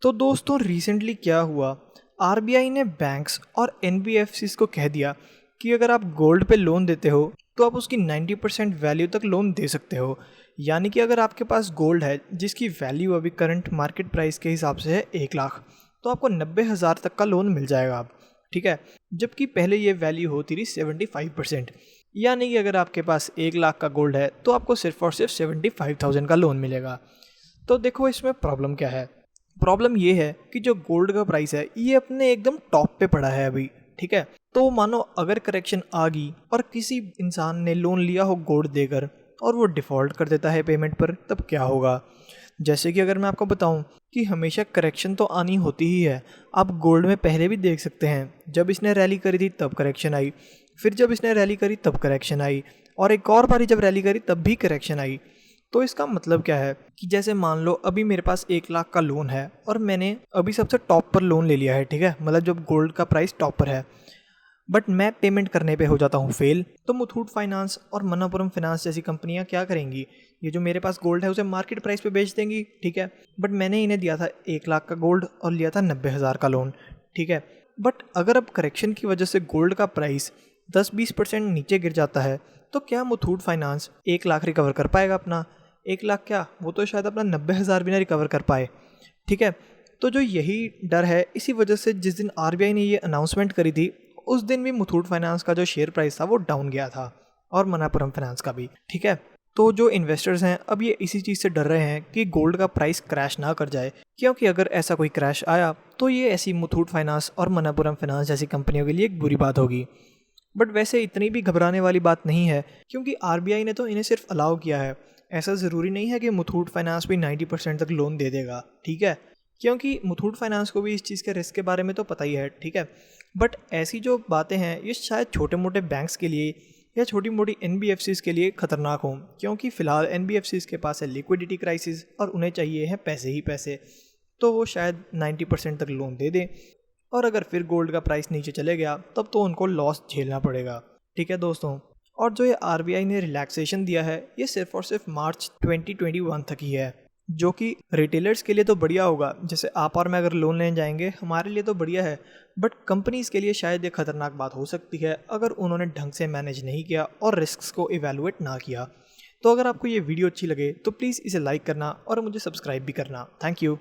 तो दोस्तों रिसेंटली क्या हुआ, आरबीआई ने बैंक्स और एनबीएफसीज को कह दिया कि अगर आप गोल्ड पे लोन देते हो तो आप उसकी 90% वैल्यू तक लोन दे सकते हो। यानी कि अगर आपके पास गोल्ड है जिसकी वैल्यू अभी करंट मार्केट प्राइस के हिसाब से है 1 लाख, तो आपको 90,000 तक का लोन मिल जाएगा अब। ठीक है, जबकि पहले ये वैल्यू होती थी 75%। यानी कि अगर आपके पास 1 लाख का गोल्ड है तो आपको सिर्फ और सिर्फ 75,000 का लोन मिलेगा। तो देखो इसमें प्रॉब्लम क्या है। प्रॉब्लम ये है कि जो गोल्ड का प्राइस है ये अपने एकदम टॉप पे पड़ा है अभी। ठीक है, तो मानो अगर करेक्शन आ गई और किसी इंसान ने लोन लिया हो गोल्ड देकर और वो डिफ़ॉल्ट कर देता है पेमेंट पर, तब क्या होगा। जैसे कि अगर मैं आपको बताऊं कि हमेशा करेक्शन तो आनी होती ही है। आप गोल्ड में पहले भी देख सकते हैं, जब इसने रैली करी थी तब करेक्शन आई, फिर जब इसने रैली करी तब करेक्शन आई, और एक और बारी जब रैली करी तब भी करेक्शन आई। तो इसका मतलब क्या है कि जैसे मान लो अभी मेरे पास 1 लाख का लोन है और मैंने अभी सबसे टॉप पर लोन ले लिया है। ठीक है, मतलब जब गोल्ड का प्राइस टॉप पर है, बट मैं पेमेंट करने पे हो जाता हूँ फेल, तो मुथूट फाइनेंस और मणप्पुरम फाइनेंस जैसी कंपनियां क्या करेंगी, ये जो मेरे पास गोल्ड है उसे मार्केट प्राइस पे बेच देंगी। ठीक है, बट मैंने इन्हें दिया था 1 लाख का गोल्ड और लिया था 90,000 का लोन। ठीक है, बट अगर अब करेक्शन की वजह से गोल्ड का प्राइस 10-20% नीचे गिर जाता है, तो क्या मुथूट फाइनेंस 1 लाख रिकवर कर पाएगा अपना? 1 लाख क्या, वो तो शायद अपना 90,000 भी ना रिकवर कर पाए। ठीक है, तो जो यही डर है, इसी वजह से जिस दिन आरबीआई ने ये अनाउंसमेंट करी थी उस दिन भी मुथूट फाइनेंस का जो शेयर प्राइस था वो डाउन गया था, और मणप्पुरम फाइनेंस का भी। ठीक है, तो जो इन्वेस्टर्स हैं अब ये इसी चीज़ से डर रहे हैं कि गोल्ड का प्राइस क्रैश ना कर जाए, क्योंकि अगर ऐसा कोई क्रैश आया तो ये ऐसी मुथूट फाइनेंस और मणप्पुरम फाइनेंस जैसी कंपनियों के लिए एक बुरी बात होगी। बट वैसे इतनी भी घबराने वाली बात नहीं है, क्योंकि आरबीआई ने तो इन्हें सिर्फ अलाउ किया है। ऐसा ज़रूरी नहीं है कि मुथूट फाइनेंस भी 90% तक लोन दे देगा। ठीक है, क्योंकि मुथूट फाइनेंस को भी इस चीज़ के रिस्क के बारे में तो पता ही है। ठीक है, बट ऐसी जो बातें हैं ये शायद छोटे मोटे बैंक्स के लिए या छोटी मोटी एनबीएफसीज के लिए खतरनाक हों, क्योंकि फ़िलहाल एनबीएफसीज के पास है लिक्विडिटी क्राइसिस और उन्हें चाहिए है पैसे ही पैसे। तो वो शायद 90% तक लोन दे दें, और अगर फिर गोल्ड का प्राइस नीचे चले गया तब तो उनको लॉस झेलना पड़ेगा। ठीक है दोस्तों, और जो ये आरबीआई ने रिलैक्सेशन दिया है ये सिर्फ और सिर्फ मार्च 2021 तक ही है, जो कि रिटेलर्स के लिए तो बढ़िया होगा। जैसे आप और मैं अगर लोन लेने जाएंगे हमारे लिए तो बढ़िया है, बट कंपनीज के लिए शायद ये खतरनाक बात हो सकती है अगर उन्होंने ढंग से मैनेज नहीं किया और रिस्क को इवेलुएट ना किया। तो अगर आपको ये वीडियो अच्छी लगे तो प्लीज़ इसे लाइक करना और मुझे सब्सक्राइब भी करना। Thank you.